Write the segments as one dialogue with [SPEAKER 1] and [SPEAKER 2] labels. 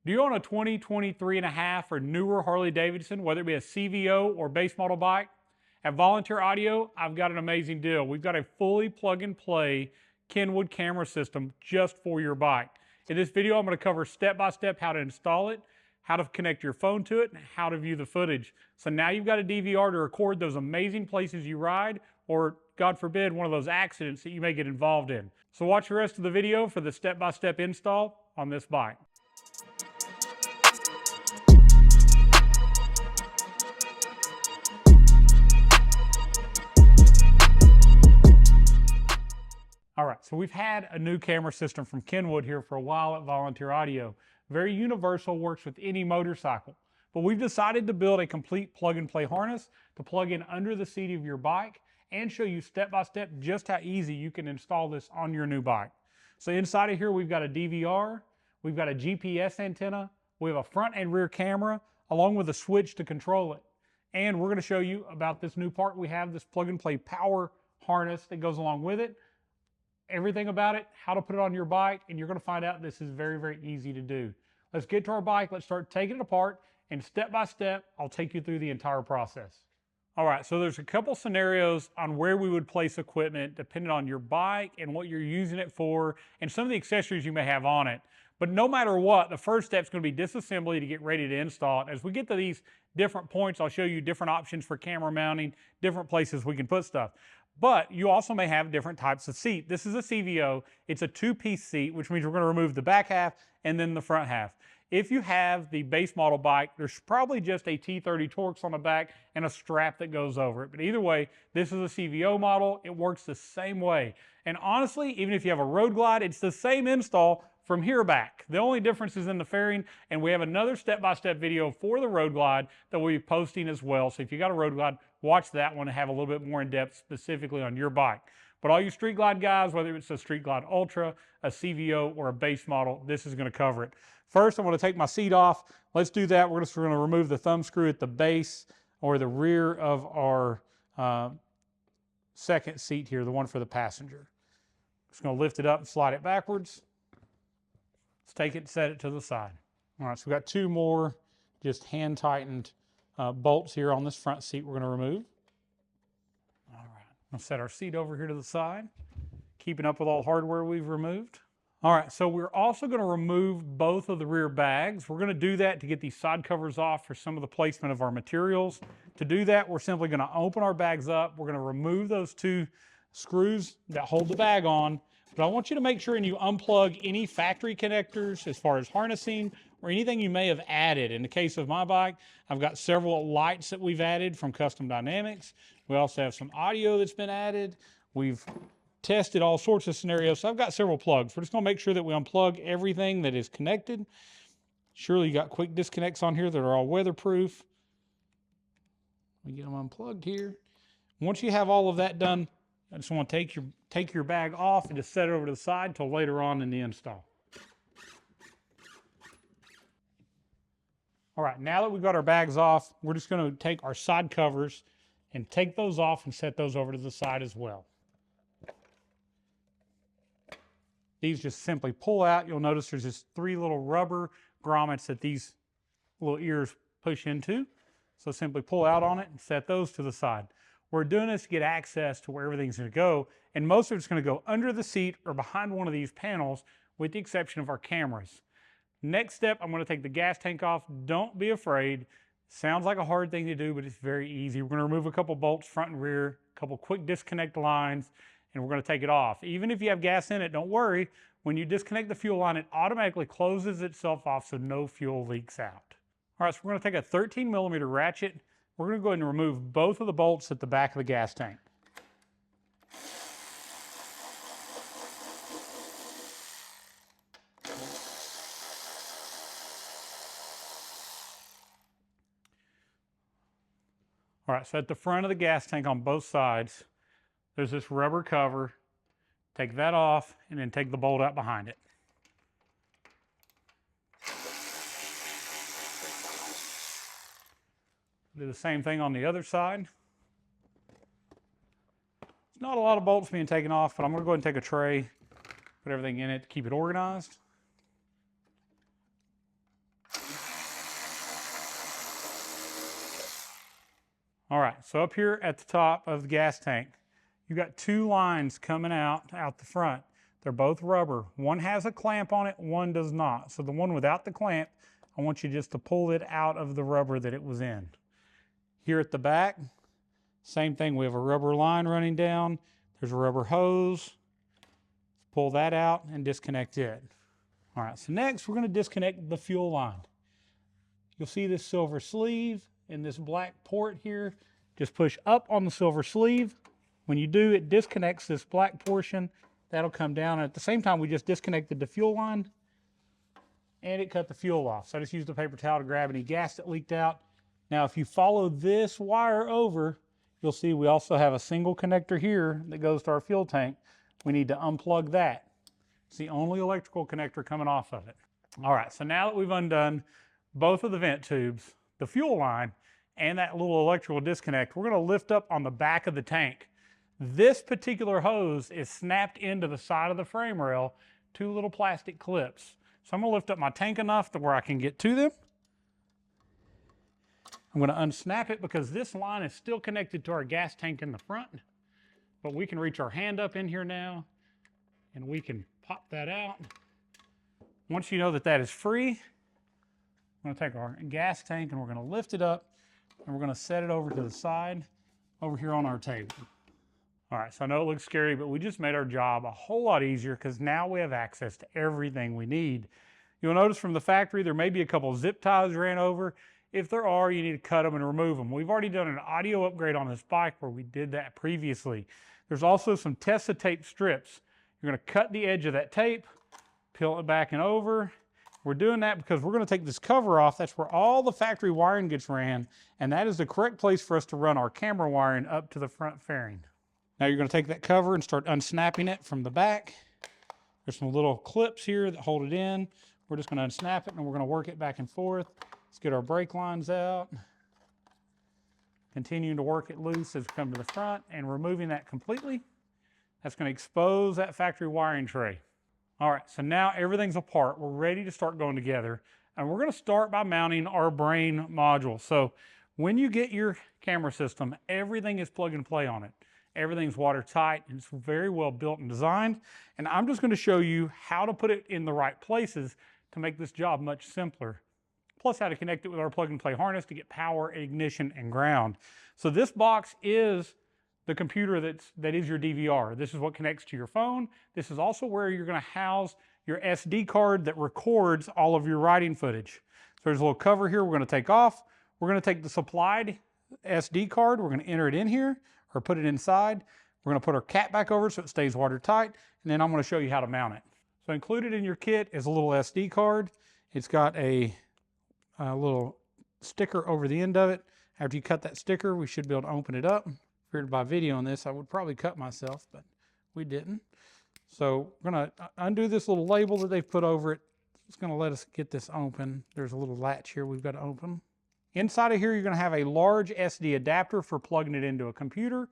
[SPEAKER 1] Do you own a 2023 and a half or newer Harley Davidson, whether it be a CVO or base model bike? At Volunteer Audio, I've got an amazing deal. We've got a fully plug and play Kenwood camera system just for your bike. In this video, I'm going to cover step-by-step how to install it, how to connect your phone to it, and how to view the footage. So now you've got a DVR to record those amazing places you ride, or God forbid, one of those accidents that you may get involved in. So watch the rest of the video for the step-by-step install on this bike. All right, so we've had a new camera system from Kenwood here for a while at Volunteer Audio. Very universal, works with any motorcycle. But we've decided to build a complete plug-and-play harness to plug in under the seat of your bike and show you step-by-step just how easy you can install this on your new bike. So inside of here, we've got a DVR, we've got a GPS antenna, we have a front and rear camera, along with a switch to control it. And we're going to show you about this new part we have, this plug-and-play power harness that goes along with it. Everything about it, how to put it on your bike, and you're going to find out this is very, very easy to do. Let's get to our bike, let's start taking it apart, and step by step, I'll take you through the entire process. All right, so there's a couple scenarios on where we would place equipment depending on your bike and what you're using it for, and some of the accessories you may have on it. But no matter what, the first step is going to be disassembly to get ready to install it. As we get to these different points, I'll show you different options for camera mounting, different places we can put stuff. But you also may have different types of seat. This is a CVO. It's a two-piece seat, which means we're going to remove the back half and then the front half. If you have the base model bike, there's probably just a T30 Torx on the back and a strap that goes over it. But either way, this is a CVO model. It works the same way. And honestly, even if you have a Road Glide, it's the same install from here back. The only difference is in the fairing, and we have another step-by-step video for the Road Glide that we'll be posting as well. So if you got a Road Glide, watch that one and have a little bit more in depth specifically on your bike. But all you Street Glide guys, whether it's a Street Glide Ultra, a CVO, or a base model, this is going to cover it. First, I'm going to take my seat off. Let's do that. We're just going to remove the thumb screw at the base or the rear of our second seat here, the one for the passenger. Just going to lift it up and slide it backwards. Let's take it and set it to the side. All right, so we've got two more just hand tightened bolts here on this front seat we're going to remove. All right, I'll set our seat over here to the side, keeping up with all the hardware we've removed. All right, so we're also going to remove both of the rear bags. We're going to do that to get these side covers off for some of the placement of our materials. To do that, we're simply going to open our bags up. We're going to remove those two screws that hold the bag on. But I want you to make sure and you unplug any factory connectors as far as harnessing or anything you may have added. In the case of my bike, I've got several lights that we've added from Custom Dynamics. We also have some audio that's been added. We've tested all sorts of scenarios, so I've got several plugs. We're just going to make sure that we unplug everything that is connected. Surely you got quick disconnects on here that are all weatherproof. We get them unplugged here. Once you have all of that done, I just want to take your bag off and just set it over to the side until later on in the install. All right, now that we've got our bags off, we're just going to take our side covers and take those off and set those over to the side as well. These just simply pull out. You'll notice there's just three little rubber grommets that these little ears push into. So simply pull out on it and set those to the side. We're doing this to get access to where everything's going to go, and most of it's going to go under the seat or behind one of these panels, with the exception of our cameras. Next step, I'm going to take the gas tank off. Don't be afraid. Sounds like a hard thing to do, but it's very easy. We're going to remove a couple bolts front and rear, a couple quick disconnect lines, and we're going to take it off. Even if you have gas in it, don't worry. When you disconnect the fuel line, it automatically closes itself off so no fuel leaks out. All right, so we're going to take a 13mm ratchet. We're going to go ahead and remove both of the bolts at the back of the gas tank. All right, so at the front of the gas tank on both sides, there's this rubber cover. Take that off and then take the bolt out behind it. Do the same thing on the other side. There's not a lot of bolts being taken off, but I'm going to go ahead and take a tray, put everything in it to keep it organized. right, so up here at the top of the gas tank, you got two lines coming out the front. They're both rubber. One has a clamp on it, one does not. So the one without the clamp, I want you just to pull it out of the rubber that it was in. Here at the back, same thing. We have a rubber line running down. There's a rubber hose. Pull that out and disconnect it. All right, so next we're going to disconnect the fuel line. You'll see this silver sleeve and this black port here. Just push up on the silver sleeve. When you do, it disconnects this black portion. That'll come down. And at the same time, we just disconnected the fuel line and it cut the fuel off. So I just used a paper towel to grab any gas that leaked out. Now, if you follow this wire over, you'll see we also have a single connector here that goes to our fuel tank. We need to unplug that. It's the only electrical connector coming off of it. All right, so now that we've undone both of the vent tubes, the fuel line, and that little electrical disconnect, we're gonna lift up on the back of the tank. This particular hose is snapped into the side of the frame rail, two little plastic clips. So I'm gonna lift up my tank enough to where I can get to them. I'm gonna unsnap it because this line is still connected to our gas tank in the front, but we can reach our hand up in here now and we can pop that out. Once you know that that is free, I'm gonna take our gas tank and we're gonna lift it up and we're gonna set it over to the side over here on our table. All right, so I know it looks scary, but we just made our job a whole lot easier because now we have access to everything we need. You'll notice from the factory, there may be a couple zip ties ran over. If there are, you need to cut them and remove them. We've already done an audio upgrade on this bike where we did that previously. There's also some Tessa tape strips. You're gonna cut the edge of that tape, peel it back and over. We're doing that because we're gonna take this cover off. That's where all the factory wiring gets ran, and that is the correct place for us to run our camera wiring up to the front fairing. Now you're gonna take that cover and start unsnapping it from the back. There's some little clips here that hold it in. We're just gonna unsnap it and we're gonna work it back and forth. Let's get our brake lines out. Continuing to work it loose as we come to the front and removing that completely. That's gonna expose that factory wiring tray. All right, so now everything's apart. We're ready to start going together. And we're gonna start by mounting our brain module. So when you get your camera system, everything is plug and play on it. Everything's watertight and it's very well built and designed. And I'm just gonna show you how to put it in the right places to make this job much simpler. Plus how to connect it with our plug and play harness to get power, ignition, and ground. So this box is the computer that is your DVR. This is what connects to your phone. This is also where you're gonna house your SD card that records all of your riding footage. So there's a little cover here we're gonna take off. We're gonna take the supplied SD card, we're gonna enter it in here or put it inside. We're gonna put our cap back over so it stays watertight, and then I'm gonna show you how to mount it. So included in your kit is a little SD card. It's got a little sticker over the end of it. After you cut that sticker, we should be able to open it up. If we were by video on this, I would probably cut myself, but we didn't. So we're gonna undo this little label that they've put over it. It's gonna let us get this open. There's a little latch here we've got to open. Inside of here, you're gonna have a large SD adapter for plugging it into a computer,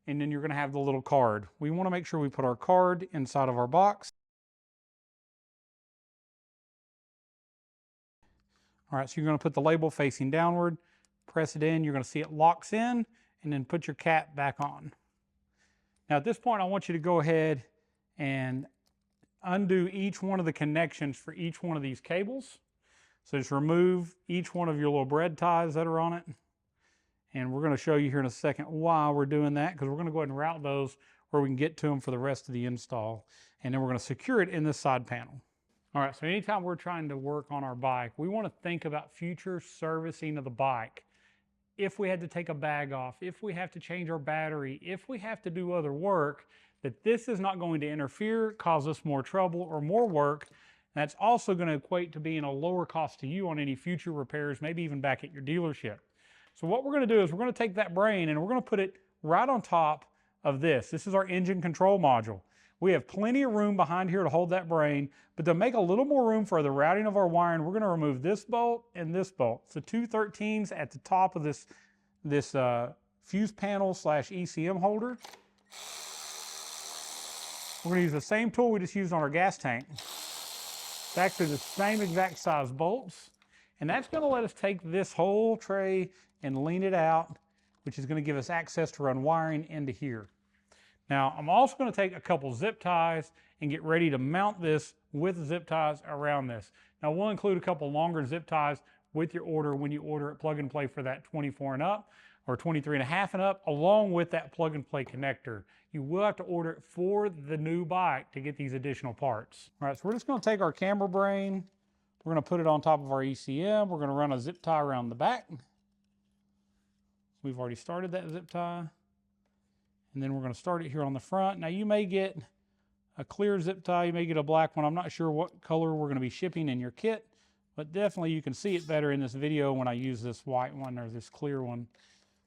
[SPEAKER 1] and then you're gonna have the little card. We wanna make sure we put our card inside of our box. All right, so you're gonna put the label facing downward, press it in, you're gonna see it locks in, and then put your cap back on. Now at this point, I want you to go ahead and undo each one of the connections for each one of these cables. So just remove each one of your little bread ties that are on it. And we're gonna show you here in a second why we're doing that, because we're gonna go ahead and route those where we can get to them for the rest of the install. And then we're gonna secure it in this side panel. All right, so anytime we're trying to work on our bike, we want to think about future servicing of the bike. If we had to take a bag off, if we have to change our battery, if we have to do other work, that this is not going to interfere, cause us more trouble or more work. That's also going to equate to being a lower cost to you on any future repairs, maybe even back at your dealership. So what we're going to do is we're going to take that brain and we're going to put it right on top of this. This is our engine control module. We have plenty of room behind here to hold that brain, but to make a little more room for the routing of our wiring, we're going to remove this bolt and this bolt. So two 13s at the top of this fuse panel / ECM holder. We're going to use the same tool we just used on our gas tank. It's actually the same exact size bolts, and that's going to let us take this whole tray and lean it out. which is going to give us access to run wiring into here. Now, I'm also going to take a couple zip ties and get ready to mount this with zip ties around this. Now, we'll include a couple longer zip ties with your order when you order it plug and play for that 24 and up or 23 and a half and up, along with that plug and play connector. You will have to order it for the new bike to get these additional parts. All right, so we're just going to take our camera brain, we're going to put it on top of our ECM, we're going to run a zip tie around the back. We've already started that zip tie. And then we're going to start it here on the front. Now you may get a clear zip tie, you may get a black one. I'm not sure what color we're going to be shipping in your kit, but definitely you can see it better in this video when I use this white one or this clear one.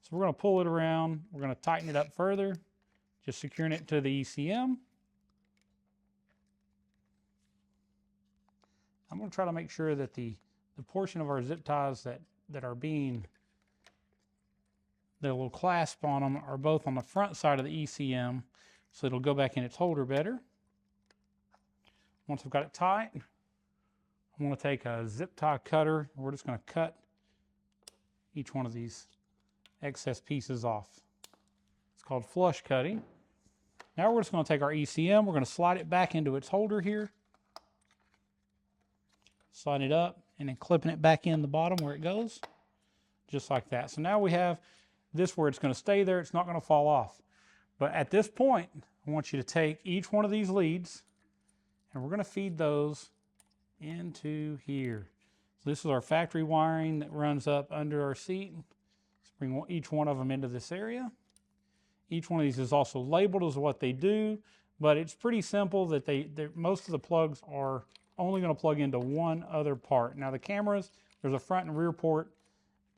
[SPEAKER 1] So we're going to pull it around, we're going to tighten it up further, just securing it to the ECM. I'm going to try to make sure that the portion of our zip ties that are being, the little clasp on them, are both on the front side of the ECM, so it'll go back in its holder better. Once I've got it tight, I'm going to take a zip tie cutter. We're just going to cut each one of these excess pieces off. It's called flush cutting. Now we're just going to take our ECM, we're going to slide it back into its holder here, slide it up, and then clipping it back in the bottom where it goes, just like that. So now we have this where it's going to stay there, it's not going to fall off. But at this point, I want you to take each one of these leads and we're going to feed those into here. So this is our factory wiring that runs up under our seat. Let's bring each one of them into this area. Each one of these is also labeled as what they do, but it's pretty simple that most of the plugs are only going to plug into one other part. Now the cameras, there's a front and rear port.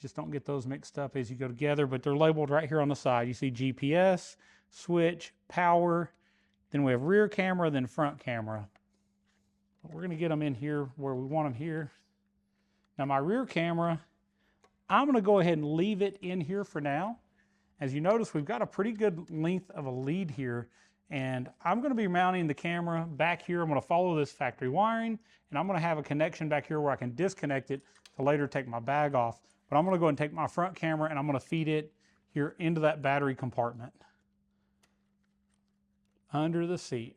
[SPEAKER 1] Just don't get those mixed up as you go together, but they're labeled right here on the side. You see GPS, switch, power, then we have rear camera, then front camera. But we're going to get them in here where we want them here. Now my rear camera, I'm going to go ahead and leave it in here for now. As you notice, we've got a pretty good length of a lead here, and I'm going to be mounting the camera back here. I'm going to follow this factory wiring, and I'm going to have a connection back here where I can disconnect it to later take my bag off. But I'm going to go ahead and take my front camera and I'm going to feed it here into that battery compartment under the seat.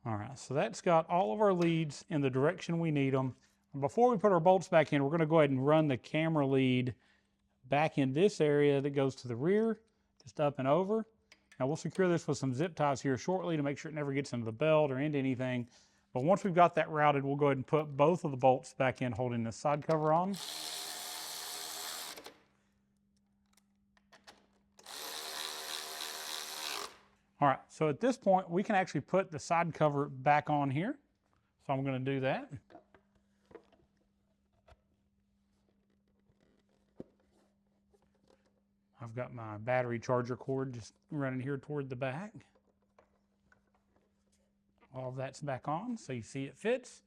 [SPEAKER 1] All right, so that's got all of our leads in the direction we need them. And before we put our bolts back in, we're going to go ahead and run the camera lead back in this area that goes to the rear, just up and over. Now we'll secure this with some zip ties here shortly to make sure it never gets into the belt or into anything. But once we've got that routed, we'll go ahead and put both of the bolts back in, holding this side cover on. All right, so at this point, we can actually put the side cover back on here. So I'm going to do that. I've got my battery charger cord just running here toward the back. All of that's back on, so you see it fits.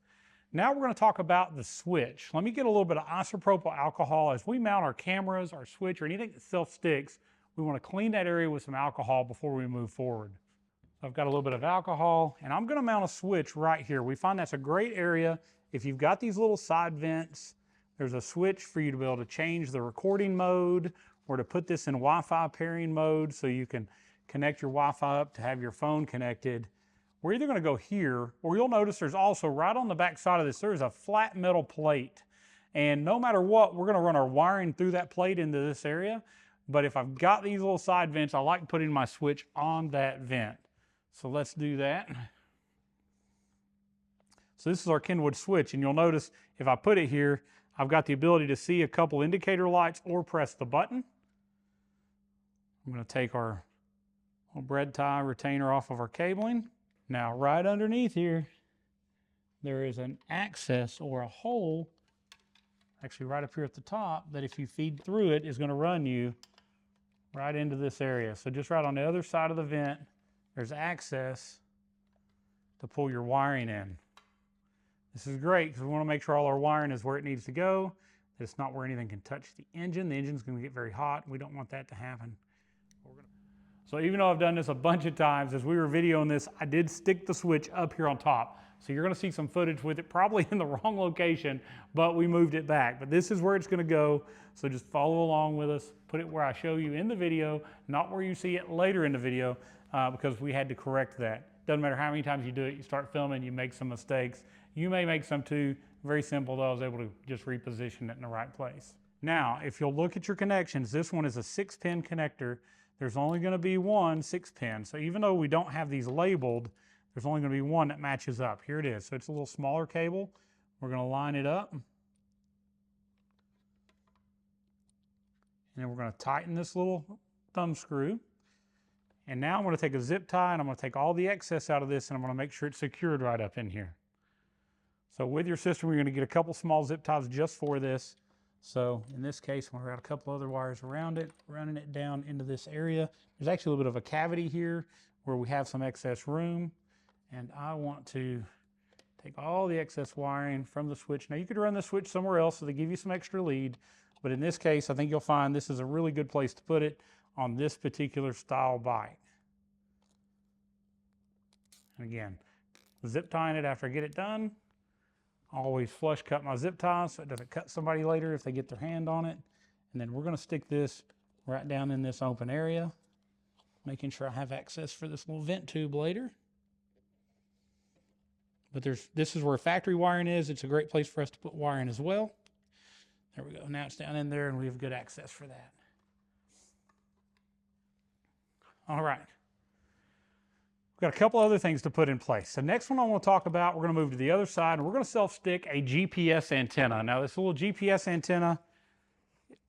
[SPEAKER 1] Now we're going to talk about the switch. Let me get a little bit of isopropyl alcohol. As we mount our cameras, our switch, or anything that self-sticks, we want to clean that area with some alcohol before we move forward. So I've got a little bit of alcohol, and I'm going to mount a switch right here. We find that's a great area. If you've got these little side vents, there's a switch for you to be able to change the recording mode or to put this in Wi-Fi pairing mode so you can connect your Wi-Fi up to have your phone connected. We're either going to go here, or you'll notice there's also right on the back side of this, there's a flat metal plate. And no matter what, we're going to run our wiring through that plate into this area. But if I've got these little side vents, I like putting my switch on that vent. So let's do that. So this is our Kenwood switch, and you'll notice if I put it here, I've got the ability to see a couple indicator lights or press the button. I'm going to take our little bread tie retainer off of our cabling. Now right underneath here, there is an access or a hole, actually right up here at the top, that if you feed through it is going to run you right into this area. So just right on the other side of the vent, there's access to pull your wiring in. This is great because we want to make sure all our wiring is where it needs to go, that it's not where anything can touch the engine. The engine's going to get very hot. We don't want that to happen. So even though I've done this a bunch of times, as we were videoing this, I did stick the switch up here on top. So you're gonna see some footage with it probably in the wrong location, but we moved it back. But this is where it's gonna go. So just follow along with us, put it where I show you in the video, not where you see it later in the video, because we had to correct that. Doesn't matter how many times you do it, you start filming, you make some mistakes. You may make some too. Very simple though, I was able to just reposition it in the right place. Now, if you'll look at your connections, this one is a 6-pin connector. There's only gonna be one 6-pin. So even though we don't have these labeled, there's only gonna be one that matches up. Here it is. So it's a little smaller cable. We're gonna line it up. And then we're gonna tighten this little thumb screw. And now I'm gonna take a zip tie and I'm gonna take all the excess out of this and I'm gonna make sure it's secured right up in here. So with your system, you're gonna get a couple small zip ties just for this. So in this case, I'm gonna route a couple other wires around it, running it down into this area. There's actually a little bit of a cavity here where we have some excess room. And I want to take all the excess wiring from the switch. Now you could run the switch somewhere else so they give you some extra lead. But in this case, I think you'll find this is a really good place to put it on this particular style bike. And again, zip tying it after I get it done. Always flush cut my zip ties so it doesn't cut somebody later if they get their hand on it. And then we're gonna stick this right down in this open area, making sure I have access for this little vent tube later. But this is where factory wiring is. It's a great place for us to put wiring as well. There we go. Now it's down in there and we have good access for that. All right. We've got a couple other things to put in place. The next one I want to talk about, we're going to move to the other side and we're going to self-stick a GPS antenna. Now this little GPS antenna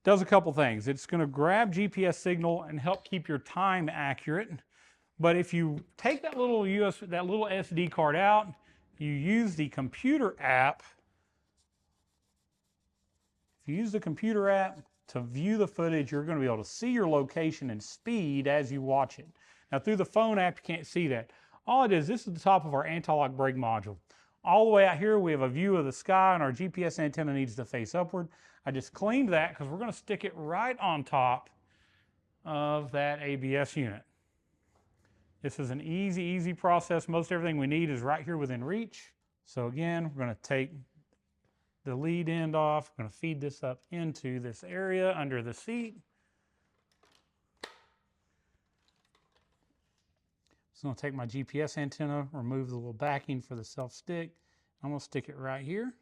[SPEAKER 1] does a couple things. It's going to grab GPS signal and help keep your time accurate. But if you take that little SD card out, you use the computer app. If you use the computer app to view the footage, you're going to be able to see your location and speed as you watch it. Now through the phone app, you can't see that. All it is, this is the top of our anti-lock brake module. All the way out here, we have a view of the sky and our GPS antenna needs to face upward. I just cleaned that because we're going to stick it right on top of that ABS unit. This is an easy process. Most everything we need is right here within reach. So again, we're going to take the lead end off. We're going to feed this up into this area under the seat. So I'm going to take my GPS antenna, remove the little backing for the self-stick. I'm going to stick it right here,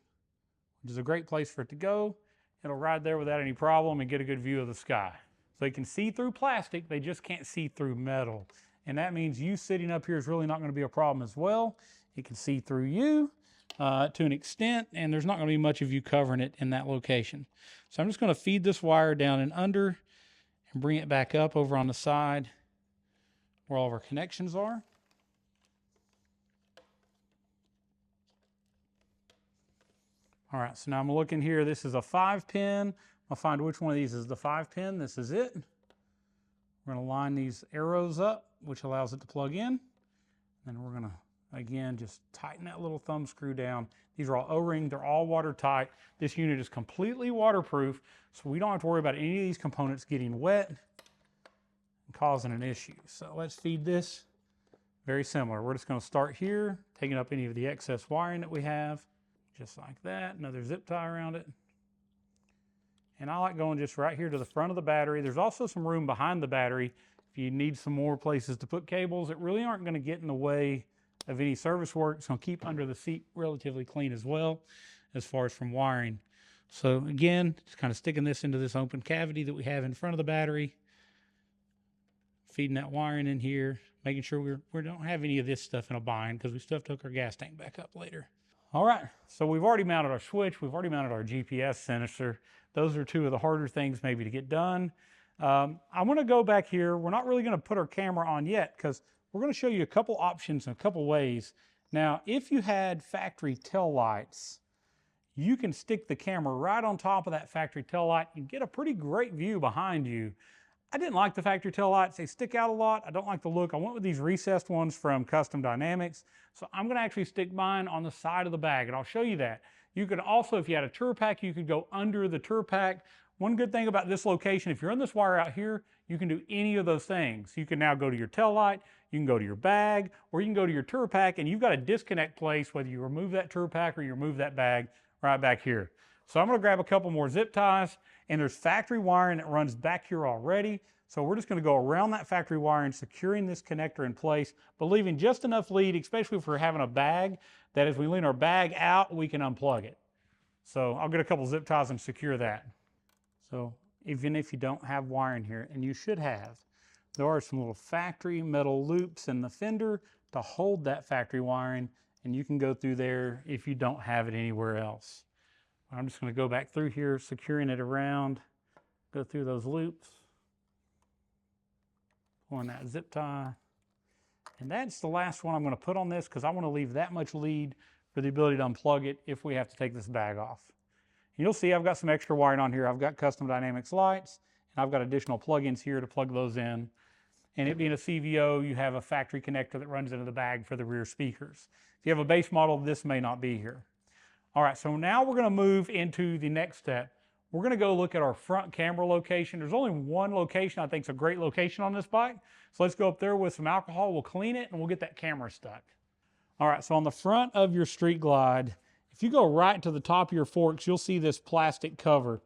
[SPEAKER 1] which is a great place for it to go. It'll ride there without any problem and get a good view of the sky. So they can see through plastic, they just can't see through metal. And that means you sitting up here is really not going to be a problem as well. It can see through you to an extent, and there's not going to be much of you covering it in that location. So I'm just going to feed this wire down and under and bring it back up over on the side where all of our connections are. All right, so now I'm looking here. This is a 5-pin. I'll find which one of these is the 5-pin. This is it. We're going to line these arrows up, which allows it to plug in. And we're going to, again, just tighten that little thumb screw down. These are all O-ring. They're all watertight. This unit is completely waterproof, so we don't have to worry about any of these components getting wet and causing an issue. So let's feed this. Very similar. We're just going to start here, taking up any of the excess wiring that we have, just like that. Another zip tie around it. And I like going just right here to the front of the battery. There's also some room behind the battery if you need some more places to put cables that really aren't going to get in the way of any service work. It's going to keep under the seat relatively clean as well, as far as from wiring. So again, just kind of sticking this into this open cavity that we have in front of the battery, feeding that wiring in here, making sure we don't have any of this stuff in a bind because we still have to hook our gas tank back up later. All right, so we've already mounted our switch. We've already mounted our GPS sensor. Those are two of the harder things maybe to get done. I want to go back here. We're not really going to put our camera on yet because we're going to show you a couple options and a couple ways. Now, if you had factory tail lights, you can stick the camera right on top of that factory tail light and get a pretty great view behind you. I didn't like the factory tail lights. They stick out a lot. I don't like the look. I went with these recessed ones from Custom Dynamics. So I'm going to actually stick mine on the side of the bag, and I'll show you that. You could also, if you had a tour pack, you could go under the tour pack. One good thing about this location, if you're on this wire out here, you can do any of those things. You can now go to your tail light. You can go to your bag, or you can go to your tour pack, and you've got a disconnect place, whether you remove that tour pack or you remove that bag right back here. So I'm going to grab a couple more zip ties, and there's factory wiring that runs back here already. So we're just going to go around that factory wiring, securing this connector in place, but leaving just enough lead, especially if we're having a bag, that as we lean our bag out, we can unplug it. So I'll get a couple zip ties and secure that. So even if you don't have wiring here, and you should have, there are some little factory metal loops in the fender to hold that factory wiring, and you can go through there if you don't have it anywhere else. I'm just going to go back through here, securing it around, go through those loops, pulling that zip tie. And that's the last one I'm going to put on this because I want to leave that much lead for the ability to unplug it if we have to take this bag off. And you'll see I've got some extra wiring on here. I've got custom dynamics lights, and I've got additional plugins here to plug those in. And it being a CVO, you have a factory connector that runs into the bag for the rear speakers. If you have a base model, this may not be here. All right, so now we're going to move into the next step. We're going to go look at our front camera location. There's only one location I think is a great location on this bike. So let's go up there with some alcohol, we'll clean it, and we'll get that camera stuck. All right, so on the front of your Street Glide, if you go right to the top of your forks, you'll see this plastic cover.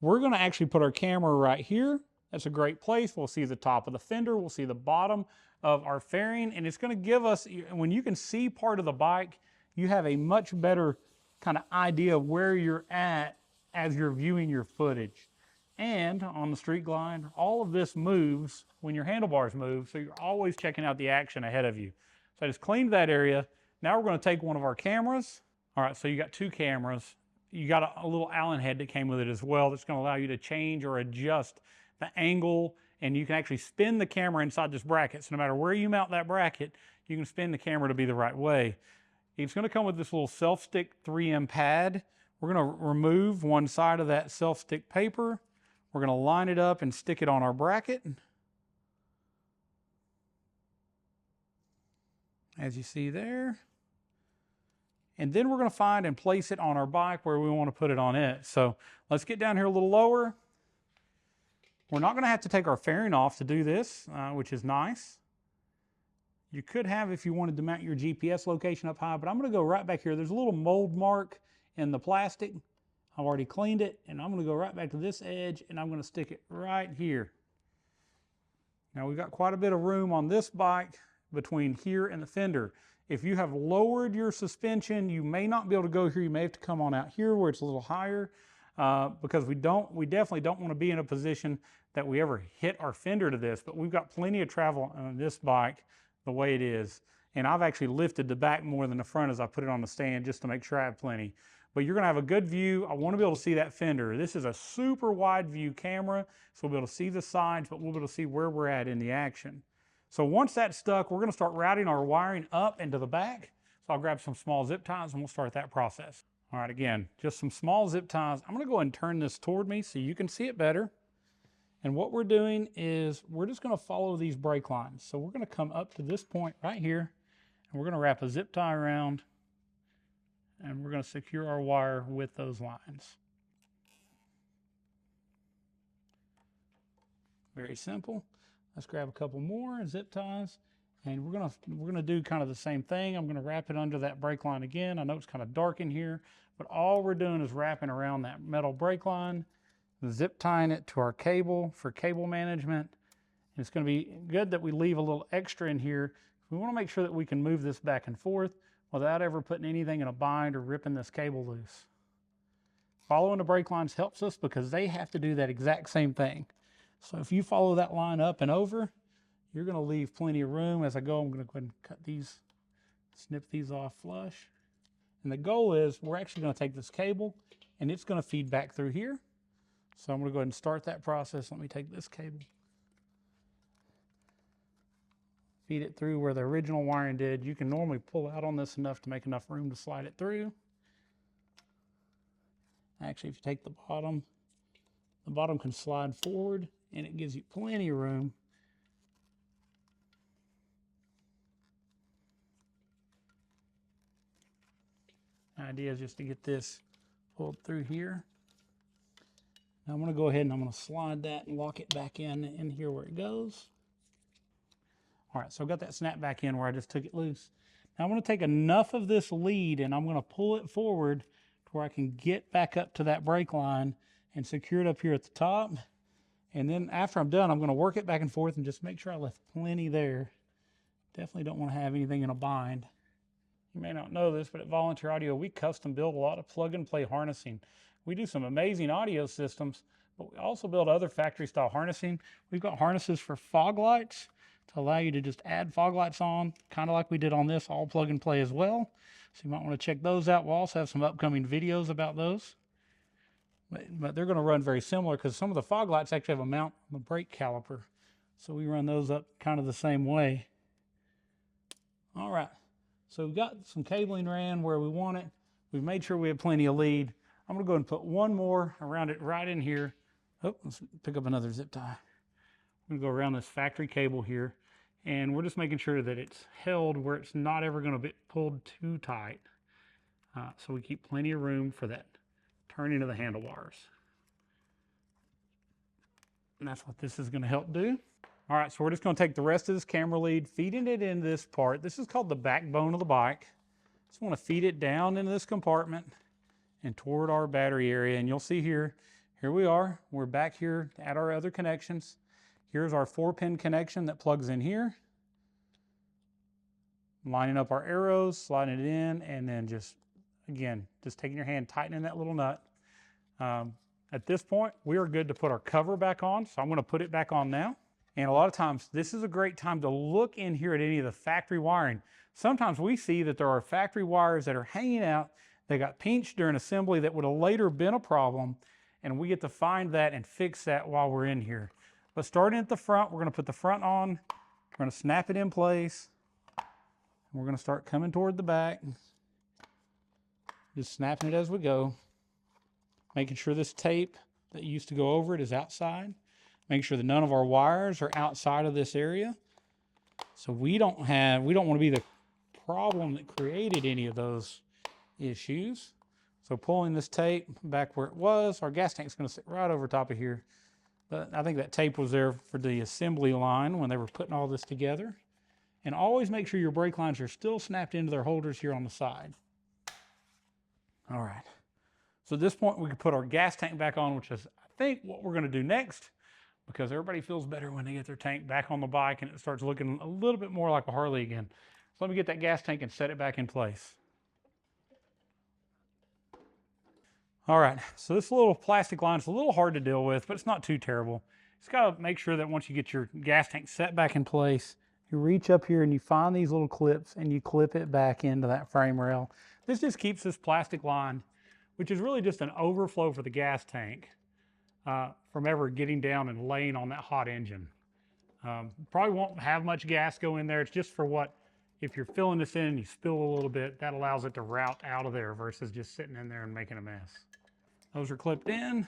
[SPEAKER 1] We're going to actually put our camera right here. That's a great place. We'll see the top of the fender, we'll see the bottom of our fairing, and it's going to give us, when you can see part of the bike, you have a much better kind of idea of where you're at as you're viewing your footage. And on the Street Glide, all of this moves when your handlebars move, so you're always checking out the action ahead of you. So I just cleaned that area. Now we're going to take one of our cameras. All right, so you got two cameras. You got a little Allen head that came with it as well that's going to allow you to change or adjust the angle, and you can actually spin the camera inside this bracket. So no matter where you mount that bracket, you can spin the camera to be the right way. It's going to come with this little self-stick 3M pad. We're going to remove one side of that self-stick paper. We're going to line it up and stick it on our bracket. As you see there. And then we're going to find and place it on our bike where we want to put it on it. So let's get down here a little lower. We're not going to have to take our fairing off to do this, which is nice. You could have if you wanted to mount your GPS location up high, but I'm going to go right back here. There's a little mold mark in the plastic. I've already cleaned it, and I'm going to go right back to this edge, and I'm going to stick it right here. Now we've got quite a bit of room on this bike between here and the fender. If you have lowered your suspension, you may not be able to go here. You may have to come on out here where it's a little higher because we definitely don't want to be in a position that we ever hit our fender to this, but we've got plenty of travel on this bike the way it is. And I've actually lifted the back more than the front as I put it on the stand just to make sure I have plenty. But you're going to have a good view. I want to be able to see that fender. This is a super wide view camera, so we'll be able to see the sides, but we'll be able to see where we're at in the action. So once that's stuck, we're going to start routing our wiring up into the back. So I'll grab some small zip ties and we'll start that process. All right, again, just some small zip ties. I'm going to go ahead and turn this toward me so you can see it better. And what we're doing is we're just going to follow these brake lines. So we're going to come up to this point right here, and we're going to wrap a zip tie around, and we're going to secure our wire with those lines. Very simple. Let's grab a couple more zip ties, and we're gonna do kind of the same thing. I'm going to wrap it under that brake line again. I know it's kind of dark in here, but all we're doing is wrapping around that metal brake line, zip tying it to our cable for cable management. And it's going to be good that we leave a little extra in here. We want to make sure that we can move this back and forth without ever putting anything in a bind or ripping this cable loose. Following the brake lines helps us because they have to do that exact same thing. So if you follow that line up and over, you're going to leave plenty of room. As I go, I'm going to go ahead and cut these, snip these off flush. And the goal is we're actually going to take this cable and it's going to feed back through here. So I'm going to go ahead and start that process. Let me take this cable, feed it through where the original wiring did. You can normally pull out on this enough to make enough room to slide it through. Actually, if you take the bottom can slide forward and it gives you plenty of room. The idea is just to get this pulled through here. Now I'm going to go ahead and I'm going to slide that and lock it back in here where it goes. All right, so I've got that snap back in where I just took it loose. Now I'm going to take enough of this lead and I'm going to pull it forward to where I can get back up to that brake line and secure it up here at the top. And then after I'm done, I'm going to work it back and forth and just make sure I left plenty there. Definitely don't want to have anything in a bind. You may not know this, but at Volunteer Audio, we custom build a lot of plug-and-play harnessing. We do some amazing audio systems, but we also build other factory-style harnessing. We've got harnesses for fog lights to allow you to just add fog lights on, kind of like we did on this, all plug-and-play as well. So you might want to check those out. We'll also have some upcoming videos about those. But they're going to run very similar because some of the fog lights actually have a mount on the brake caliper. So we run those up kind of the same way. All right. So we've got some cabling ran where we want it. We've made sure we have plenty of lead. I'm going to go ahead and put one more around it right in here. Oh, let's pick up another zip tie. I'm going to go around this factory cable here. And we're just making sure that it's held where it's not ever going to be pulled too tight. So we keep plenty of room for that turning of the handlebars. And that's what this is going to help do. All right, so we're just going to take the rest of this camera lead, feeding it in this part. This is called the backbone of the bike. Just want to feed it down into this compartment and toward our battery area. And you'll see here we are. We're back here at our other connections. Here's our 4-pin connection that plugs in here. Lining up our arrows, sliding it in, and then just taking your hand, tightening that little nut. At this point, we are good to put our cover back on. So I'm going to put it back on now. And a lot of times, this is a great time to look in here at any of the factory wiring. Sometimes we see that there are factory wires that are hanging out. They got pinched during assembly that would have later been a problem. And we get to find that and fix that while we're in here. But starting at the front, we're going to put the front on. We're going to snap it in place. And we're going to start coming toward the back. Just snapping it as we go. Making sure this tape that used to go over it is outside. Make sure that none of our wires are outside of this area. So we don't want to be the problem that created any of those issues. So pulling this tape back where it was, our gas tank's going to sit right over top of here. But I think that tape was there for the assembly line when they were putting all this together. And always make sure your brake lines are still snapped into their holders here on the side. All right. So at this point, we can put our gas tank back on, which is, I think, what we're going to do next, because everybody feels better when they get their tank back on the bike and it starts looking a little bit more like a Harley again. So let me get that gas tank and set it back in place. All right, so this little plastic line is a little hard to deal with, but it's not too terrible. Just got to make sure that once you get your gas tank set back in place, you reach up here and you find these little clips and you clip it back into that frame rail. This just keeps this plastic line, which is really just an overflow for the gas tank, from ever getting down and laying on that hot engine. Probably won't have much gas go in there. It's just for what, if you're filling this in and you spill a little bit, that allows it to route out of there versus just sitting in there and making a mess. Those are clipped in.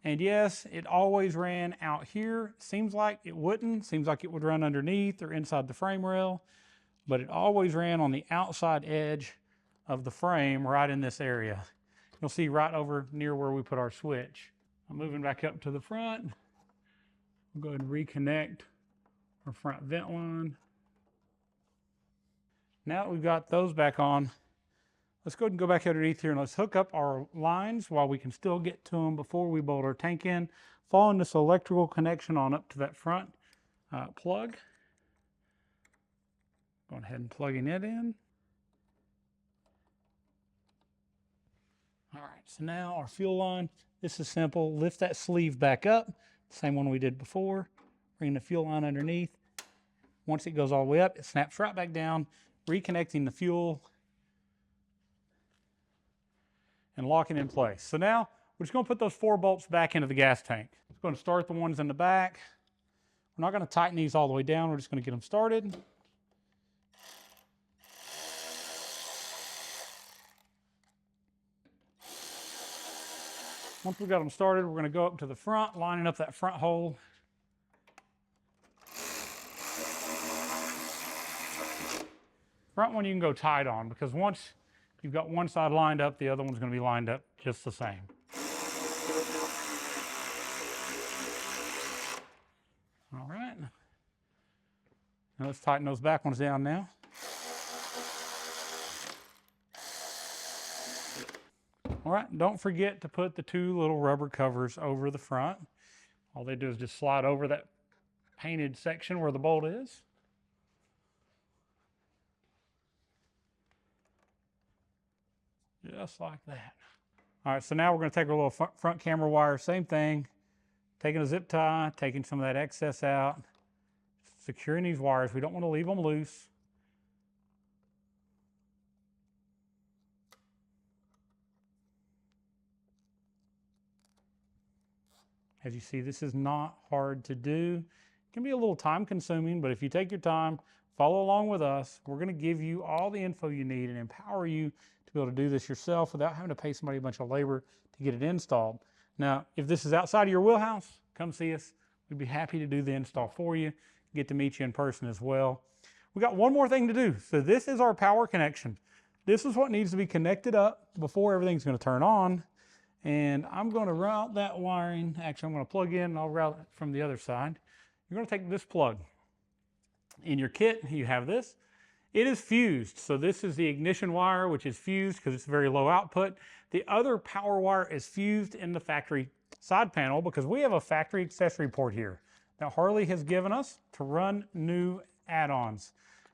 [SPEAKER 1] And yes, it always ran out here. Seems like it wouldn't. Seems like it would run underneath or inside the frame rail. But it always ran on the outside edge of the frame right in this area. You'll see right over near where we put our switch. I'm moving back up to the front. We'll go ahead and reconnect our front vent line. Now that we've got those back on, let's go ahead and go back underneath here and let's hook up our lines while we can still get to them before we bolt our tank in. Following this electrical connection on up to that front plug. Going ahead and plugging it in. All right, so now our fuel line, this is simple. Lift that sleeve back up, same one we did before. Bring the fuel line underneath. Once it goes all the way up, it snaps right back down, reconnecting the fuel and locking in place. So now we're just going to put those 4 bolts back into the gas tank. It's going to start the ones in the back. We're not going to tighten these all the way down. We're just going to get them started. Once we've got them started, we're going to go up to the front, lining up that front hole. Front one you can go tight on because once you've got one side lined up, the other one's going to be lined up just the same. All right. Now let's tighten those back ones down now. All right, don't forget to put the 2 little rubber covers over the front. All they do is just slide over that painted section where the bolt is. Just like that. All right, so now we're going to take a little front camera wire, same thing, taking a zip tie, taking some of that excess out, securing these wires. We don't want to leave them loose. As you see, this is not hard to do. It can be a little time consuming, but if you take your time, follow along with us, we're going to give you all the info you need and empower you to be able to do this yourself without having to pay somebody a bunch of labor to get it installed. Now, if this is outside of your wheelhouse, come see us. We'd be happy to do the install for you, get to meet you in person as well. We got one more thing to do. So this is our power connection. This is what needs to be connected up before everything's going to turn on. And I'm going to route that wiring. Actually, I'm going to plug in and I'll route it from the other side. You're going to take this plug. In your kit, you have this. It is fused. So this is the ignition wire, which is fused because it's very low output. The other power wire is fused in the factory side panel because we have a factory accessory port here that Harley has given us to run new add-ons.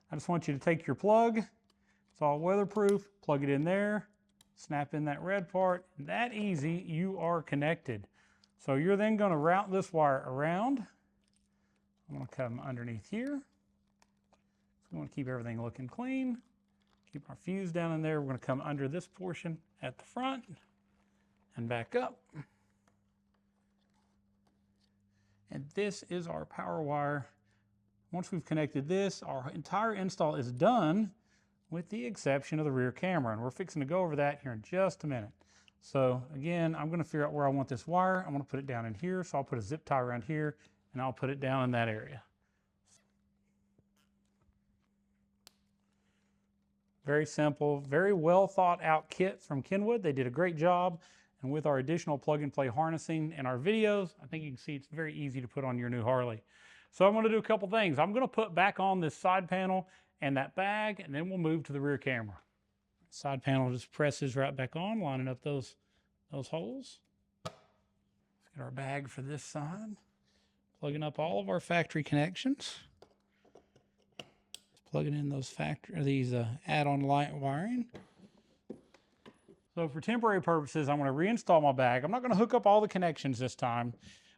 [SPEAKER 1] I just want you to take your plug. It's all weatherproof. Plug it in there. Snap in that red part. That easy, you are connected. So you're then going to route this wire around. I'm going to come underneath here. So we want to keep everything looking clean. Keep our fuse down in there. We're going to come under this portion at the front and back up. And this is our power wire. Once we've connected this, our entire install is done with the exception of the rear camera. And we're fixing to go over that here in just a minute. So again, I'm going to figure out where I want this wire. I'm going to put it down in here. So I'll put a zip tie around here and I'll put it down in that area. Very simple, very well thought out kit from Kenwood. They did a great job. And with our additional plug and play harnessing and our videos, I think you can see it's very easy to put on your new Harley. So I'm going to do a couple things. I'm going to put back on this side panel and that bag, and then we'll move to the rear camera. Side panel just presses right back on, lining up those holes. Let's get our bag for this side. Plugging up all of our factory connections. Plugging in those add-on light wiring. So for temporary purposes, I'm going to reinstall my bag. I'm not going to hook up all the connections this time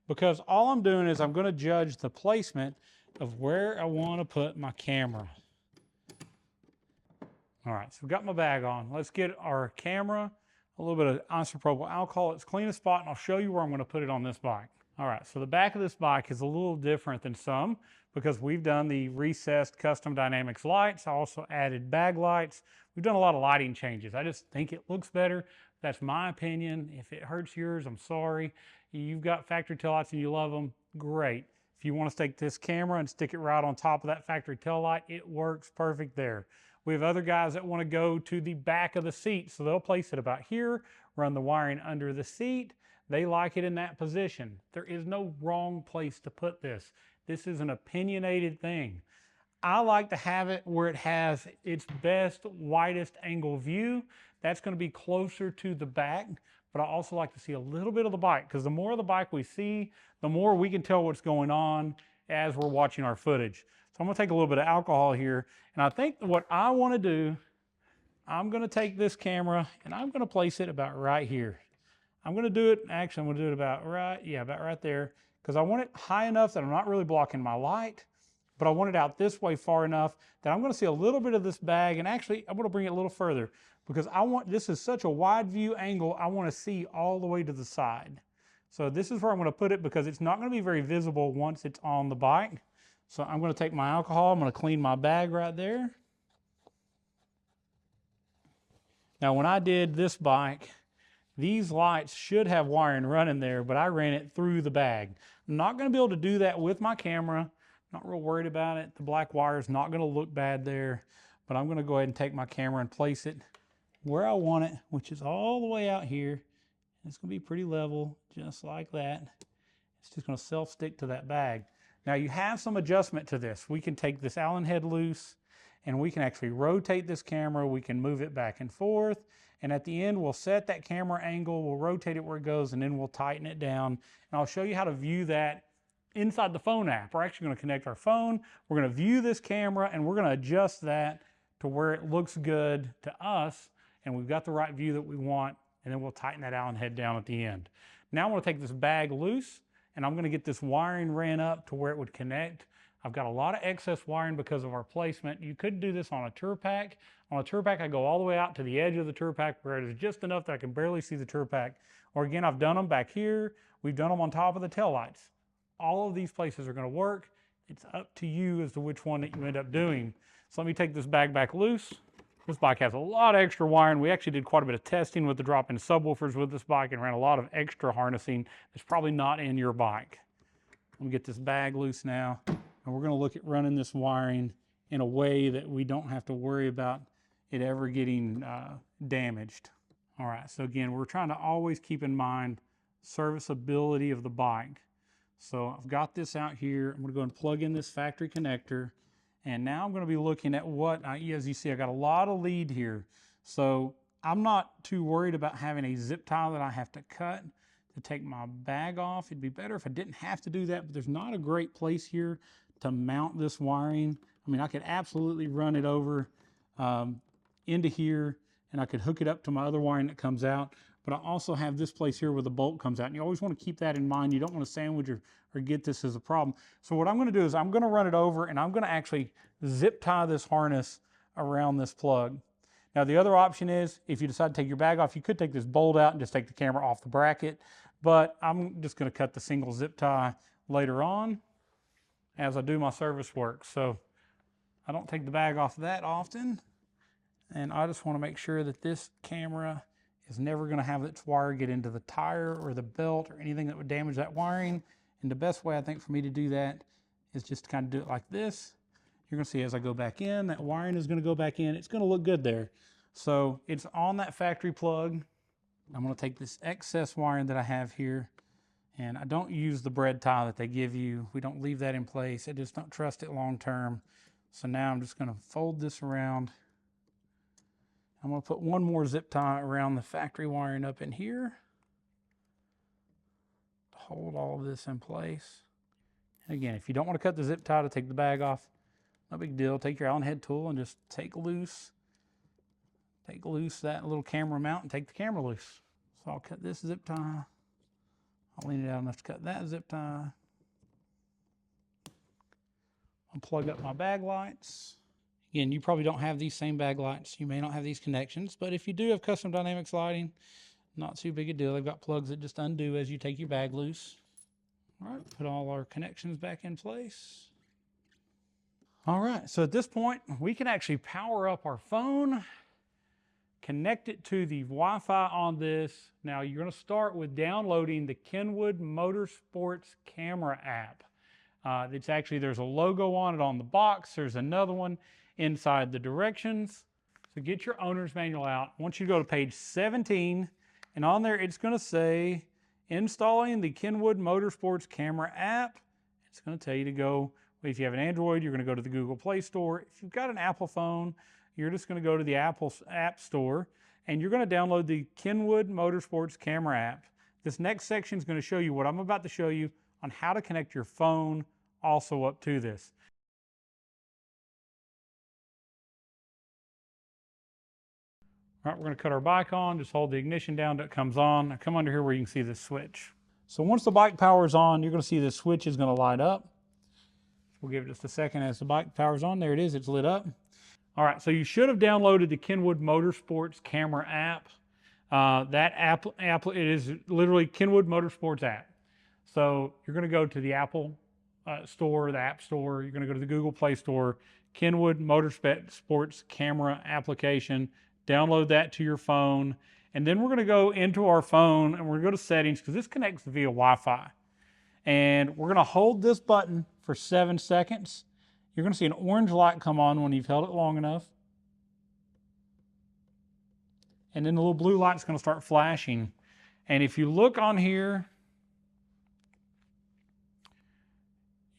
[SPEAKER 1] because all I'm doing is I'm going to judge the placement of where I want to put my camera. All right, so we've got my bag on. Let's get our camera, a little bit of isopropyl alcohol. It's clean a spot, and I'll show you where I'm going to put it on this bike. All right, so the back of this bike is a little different than some because we've done the recessed custom dynamics lights. I also added bag lights. We've done a lot of lighting changes. I just think it looks better. That's my opinion. If it hurts yours, I'm sorry. You've got factory tail lights and you love them, great. If you want to take this camera and stick it right on top of that factory tail light, it works perfect there. We have other guys that want to go to the back of the seat, so they'll place it about here, run the wiring under the seat. They like it in that position. There is no wrong place to put this. This is an opinionated thing. I like to have it where it has its best, widest angle view. That's going to be closer to the back, but I also like to see a little bit of the bike because the more of the bike we see, the more we can tell what's going on as we're watching our footage. So I'm going to take a little bit of alcohol here, and I think what I want to do, I'm going to take this camera and I'm going to place it about right here. I'm going to do it, actually I'm going to do it about right there, because I want it high enough that I'm not really blocking my light, but I want it out this way far enough that I'm going to see a little bit of this bag, and actually I'm going to bring it a little further because this is such a wide view angle, I want to see all the way to the side. So this is where I'm going to put it because it's not going to be very visible once it's on the bike. So I'm going to take my alcohol, I'm going to clean my bag right there. Now when I did this bike, these lights should have wiring running there, but I ran it through the bag. I'm not going to be able to do that with my camera. Not real worried about it. The black wire is not going to look bad there, but I'm going to go ahead and take my camera and place it where I want it, which is all the way out here. It's going to be pretty level, just like that. It's just going to self-stick to that bag. Now you have some adjustment to this. We can take this Allen head loose and we can actually rotate this camera. We can move it back and forth. And at the end, we'll set that camera angle, we'll rotate it where it goes, and then we'll tighten it down. And I'll show you how to view that inside the phone app. We're actually gonna connect our phone, we're gonna view this camera, and we're gonna adjust that to where it looks good to us, and we've got the right view that we want, and then we'll tighten that Allen head down at the end. Now I'm gonna take this bag loose, and I'm gonna get this wiring ran up to where it would connect. I've got a lot of excess wiring because of our placement. You could do this on a tour pack. On a tour pack, I go all the way out to the edge of the tour pack where it is just enough that I can barely see the tour pack. Or again, I've done them back here. We've done them on top of the taillights. All of these places are gonna work. It's up to you as to which one that you end up doing. So let me take this bag back loose. This bike has a lot of extra wiring. We actually did quite a bit of testing with the drop-in subwoofers with this bike and ran a lot of extra harnessing that's probably not in your bike. I'm gonna get this bag loose now, and we're gonna look at running this wiring in a way that we don't have to worry about it ever getting damaged. All right, so again, we're trying to always keep in mind serviceability of the bike. So I've got this out here. I'm gonna go and plug in this factory connector. And now I'm going to be looking at what, as you see, I got a lot of lead here. So I'm not too worried about having a zip tie that I have to cut to take my bag off. It'd be better if I didn't have to do that, but there's not a great place here to mount this wiring. I mean, I could absolutely run it over into here, and I could hook it up to my other wiring that comes out. But I also have this place here where the bolt comes out. And you always want to keep that in mind. You don't want to sandwich or get this as a problem. So what I'm going to do is I'm going to run it over, and I'm going to actually zip tie this harness around this plug. Now the other option is, if you decide to take your bag off, you could take this bolt out and just take the camera off the bracket. But I'm just going to cut the single zip tie later on as I do my service work. So I don't take the bag off that often. And I just want to make sure that this camera is never going to have its wire get into the tire or the belt or anything that would damage that wiring. And the best way I think for me to do that is just to kind of do it like this. You're going to see as I go back in, that wiring is going to go back in. It's going to look good there. So it's on that factory plug. I'm going to take this excess wiring that I have here, and I don't use the bread tie that they give you. We don't leave that in place. I just don't trust it long term. So now I'm just going to fold this around. I'm going to put one more zip tie around the factory wiring up in here to hold all of this in place. And again, if you don't want to cut the zip tie to take the bag off, no big deal. Take your Allen head tool and just take loose that little camera mount and take the camera loose. So I'll cut this zip tie. I'll lean it out enough to cut that zip tie. I'll plug up my bag lights. Again, you probably don't have these same bag lights. You may not have these connections, but if you do have custom dynamics lighting, not too big a deal. They've got plugs that just undo as you take your bag loose. All right, put all our connections back in place. All right, so at this point, we can actually power up our phone, connect it to the Wi-Fi on this. Now you're gonna start with downloading the Kenwood Motorsports camera app. It's actually, there's a logo on it on the box. There's another one inside the directions. So get your owner's manual out. I want you to go to page 17, and on there it's going to say installing the Kenwood Motorsports camera app. It's going to tell you to go, if you have an Android, you're going to go to the Google Play Store. If you've got an Apple phone, you're just going to go to the Apple App Store, and you're going to download the Kenwood Motorsports camera app. This next section is going to show you what I'm about to show you on how to connect your phone also up to this. All right, we're going to cut our bike on. Just hold the ignition down till it comes on. Now come under here where you can see this switch. So once the bike powers on, you're going to see this switch is going to light up. We'll give it just a second as the bike powers on. There it is, it's lit up. All right, so you should have downloaded the Kenwood Motorsports camera app. That app, it is literally Kenwood Motorsports app. So you're going to go to the Apple Store, the App Store. You're going to go to the Google Play Store, Kenwood Motorsports camera application. Download that to your phone. And then we're going to go into our phone and we're going to go to settings because this connects via Wi-Fi. And we're going to hold this button for 7 seconds. You're going to see an orange light come on when you've held it long enough. And then the little blue light's going to start flashing. And if you look on here,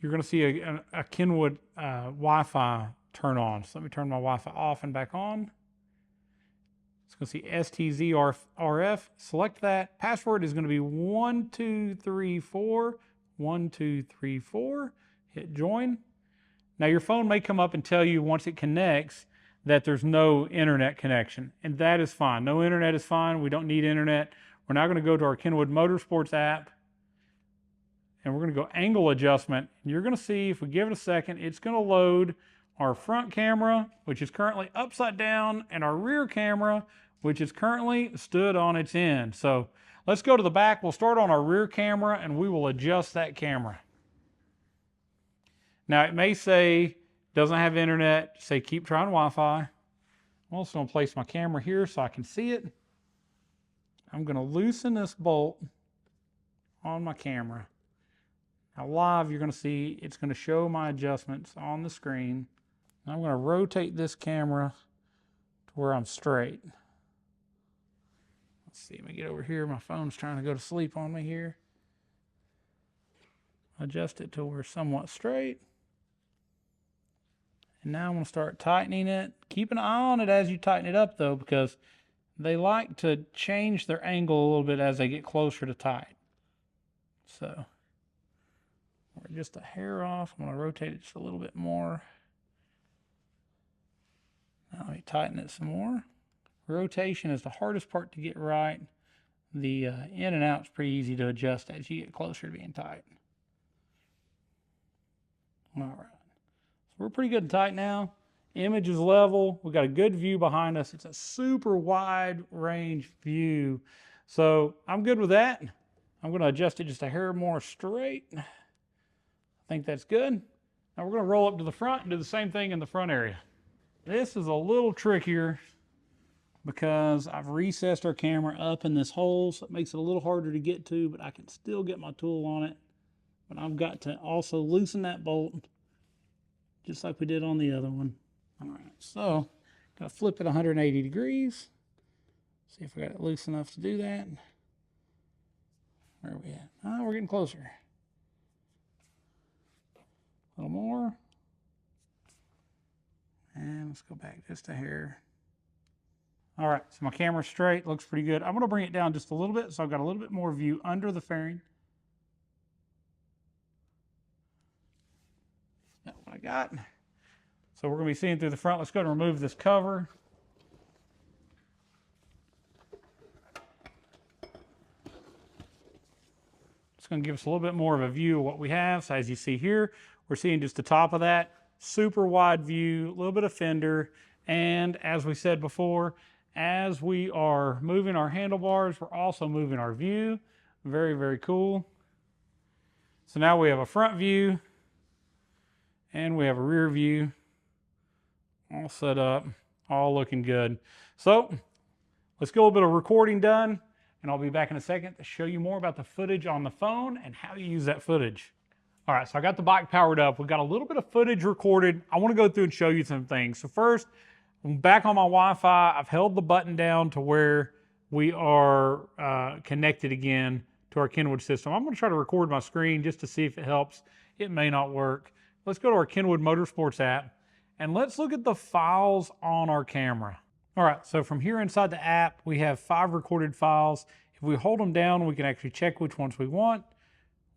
[SPEAKER 1] you're going to see a Kenwood Wi-Fi turn on. So let me turn my Wi-Fi off and back on. It's going to see STZ-RF. Select that. Password is going to be 1234 1234. Hit join. Now your phone may come up and tell you once it connects that there's no internet connection, and that is fine. No internet is fine. We don't need internet. We're now going to go to our Kenwood Motorsports app, and we're going to go angle adjustment. And you're going to see, if we give it a second, it's going to load our front camera, which is currently upside down, and our rear camera, which is currently stood on its end. So let's go to the back. We'll start on our rear camera, and we will adjust that camera. Now it may say doesn't have internet, say keep trying Wi-Fi. I'm also going to place my camera here so I can see it. I'm going to loosen this bolt on my camera. Now live, you're going to see it's going to show my adjustments on the screen. I'm going to rotate this camera to where I'm straight. Let's see, let me get over here. My phone's trying to go to sleep on me here. Adjust it to where it's somewhat straight. And now I'm going to start tightening it. Keep an eye on it as you tighten it up though, because they like to change their angle a little bit as they get closer to tight. So we're just a hair off. I'm going to rotate it just a little bit more. Now let me tighten it some more. Rotation is the hardest part to get right. The in and out is pretty easy to adjust as you get closer to being tight. All right. So we're pretty good and tight now. Image is level. We've got a good view behind us. It's a super wide range view. So I'm good with that. I'm going to adjust it just a hair more straight. I think that's good. Now we're going to roll up to the front and do the same thing in the front area. This is a little trickier because I've recessed our camera up in this hole, so it makes it a little harder to get to, but I can still get my tool on it. But I've got to also loosen that bolt, just like we did on the other one. All right, so gotta flip it 180 degrees. See if I got it loose enough to do that. Where are we at? Oh, we're getting closer. A little more. And let's go back just a hair. All right, so my camera's straight, looks pretty good. I'm gonna bring it down just a little bit, so I've got a little bit more view under the fairing. That's what I got. So we're gonna be seeing through the front. Let's go and remove this cover. It's gonna give us a little bit more of a view of what we have. So as you see here, we're seeing just the top of that. Super wide view, a little bit of fender. And as we said before, as we are moving our handlebars, we're also moving our view. Very, very cool. So now we have a front view and we have a rear view all set up, all looking good. So let's get a little bit of recording done, and I'll be back in a second to show you more about the footage on the phone and how to use that footage. All right, so I got the bike powered up. We've got a little bit of footage recorded. I want to go through and show you some things. So first, I'm back on my Wi-Fi. I've held the button down to where we are connected again to our Kenwood system. I'm going to try to record my screen just to see if it helps. It may not work. Let's go to our Kenwood Motorsports app, and let's look at the files on our camera. All right, so from here inside the app, we have 5 recorded files. If we hold them down, we can actually check which ones we want.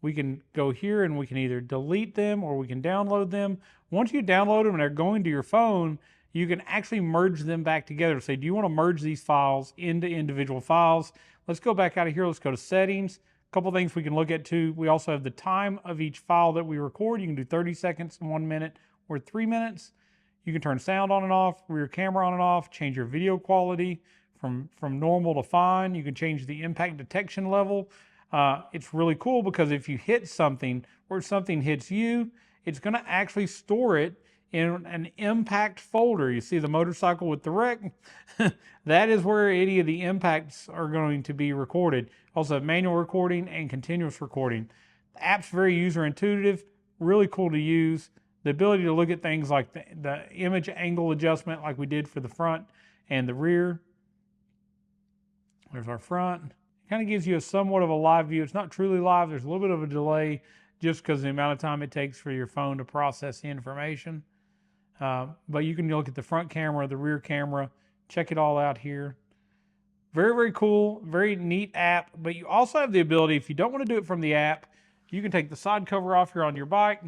[SPEAKER 1] We can go here and we can either delete them or we can download them. Once you download them and they're going to your phone, you can actually merge them back together. Say, do you want to merge these files into individual files? Let's go back out of here. Let's go to settings. A couple things we can look at too. We also have the time of each file that we record. You can do 30 seconds, 1 minute, or 3 minutes. You can turn sound on and off, rear camera on and off, change your video quality from normal to fine. You can change the impact detection level. It's really cool because if you hit something or something hits you, it's going to actually store it in an impact folder. You see the motorcycle with the wreck? That is where any of the impacts are going to be recorded. Also have manual recording and continuous recording. The app's very user intuitive, really cool to use. The ability to look at things like the image angle adjustment like we did for the front and the rear. There's our front. Kind of gives you a somewhat of a live view. It's not truly live. There's a little bit of a delay just because of the amount of time it takes for your phone to process the information. But you can look at the front camera, the rear camera, check it all out here. Very, very cool, very neat app. But you also have the ability, if you don't want to do it from the app, you can take the side cover off here on your bike,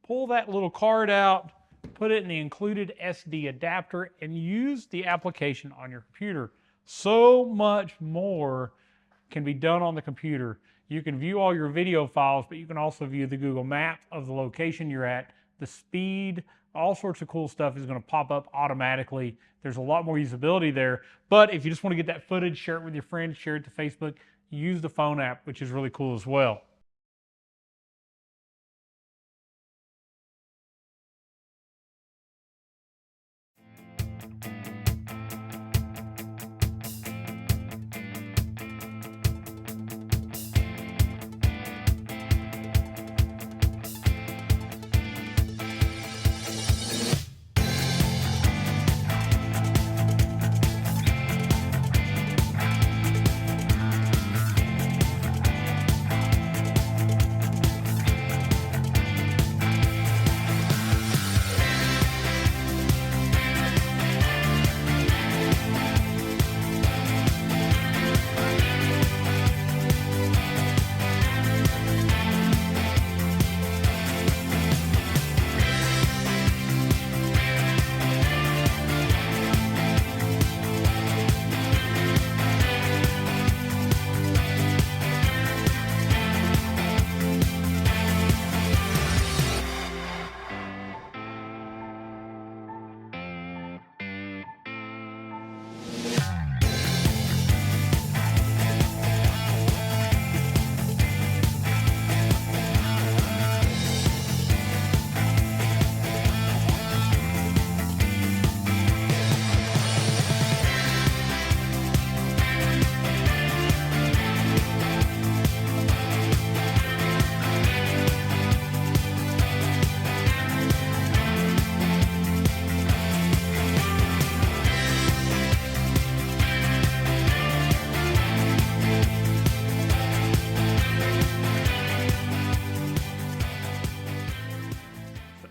[SPEAKER 1] pull that little card out, put it in the included SD adapter, and use the application on your computer. So much more can be done on the computer. You can view all your video files, but you can also view the Google map of the location you're at, the speed, all sorts of cool stuff is going to pop up automatically. There's a lot more usability there. But if you just want to get that footage, share it with your friends, share it to Facebook, use the phone app, which is really cool as well.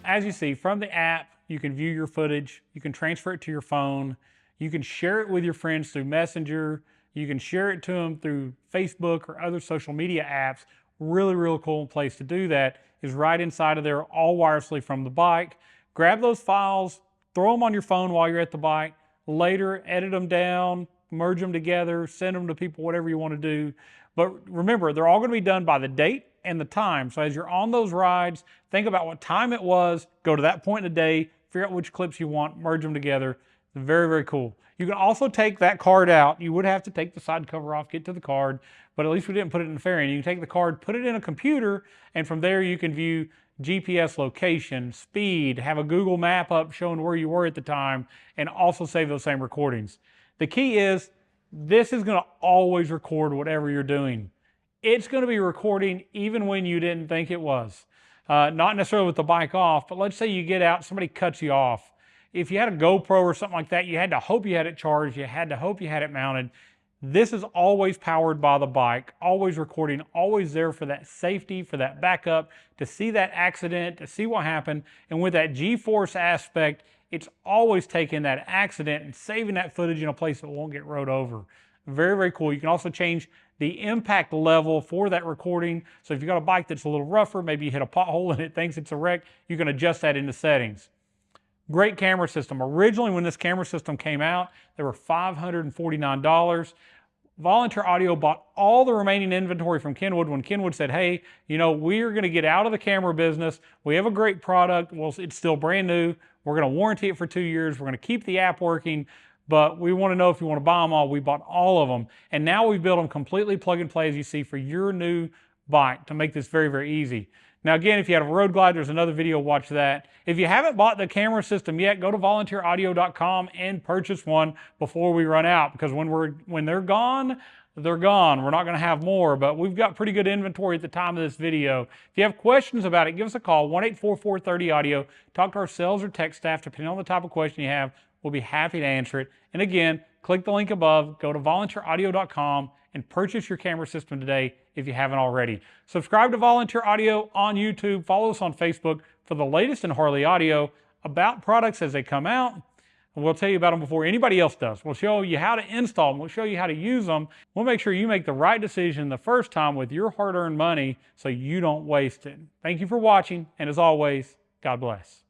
[SPEAKER 1] As you see, from the app, you can view your footage, you can transfer it to your phone, you can share it with your friends through Messenger, you can share it to them through Facebook or other social media apps. Really, real cool place to do that is right inside of there, all wirelessly from the bike. Grab those files, throw them on your phone while you're at the bike, later edit them down, merge them together, send them to people, whatever you want to do. But remember, they're all going to be done by the date and the time. So as you're on those rides, think about what time it was, go to that point in the day, figure out which clips you want, merge them together. Very, very cool. You can also take that card out. You would have to take the side cover off, get to the card, but at least we didn't put it in the fairing. You can take the card, put it in a computer, and from there you can view GPS location, speed, have a Google map up showing where you were at the time, and also save those same recordings. The key is, this is going to always record whatever you're doing. It's going to be recording even when you didn't think it was. Not necessarily with the bike off, but let's say you get out, somebody cuts you off. If you had a GoPro or something like that, you had to hope you had it charged, you had to hope you had it mounted. This is always powered by the bike, always recording, always there for that safety, for that backup, to see that accident, to see what happened. And with that G-force aspect, it's always taking that accident and saving that footage in a place that won't get rode over. Very, very cool. You can also change the impact level for that recording. So if you've got a bike that's a little rougher, maybe you hit a pothole and it thinks it's a wreck, you can adjust that into settings. Great camera system. Originally, when this camera system came out, they were $549. Volunteer Audio bought all the remaining inventory from Kenwood when Kenwood said, hey, you know, we're going to get out of the camera business. We have a great product. Well, it's still brand new. We're going to warranty it for 2 years. We're going to keep the app working, but we want to know if you want to buy them all. We bought all of them. And now we've built them completely plug and play, as you see, for your new bike to make this very, very easy. Now, again, if you have a Road Glide, there's another video, watch that. If you haven't bought the camera system yet, go to volunteeraudio.com and purchase one before we run out, because when they're gone, they're gone. We're not going to have more, but we've got pretty good inventory at the time of this video. If you have questions about it, give us a call, 1-844-30-AUDIO. Talk to our sales or tech staff, depending on the type of question you have. We'll be happy to answer it. And again, click the link above, go to volunteeraudio.com and purchase your camera system today. if you haven't already. Subscribe to Volunteer Audio on YouTube. Follow us on Facebook for the latest in Harley audio about products as they come out. And we'll tell you about them before anybody else does. We'll show you how to install them. We'll show you how to use them. We'll make sure you make the right decision the first time with your hard-earned money so you don't waste it. Thank you for watching, and as always, God bless.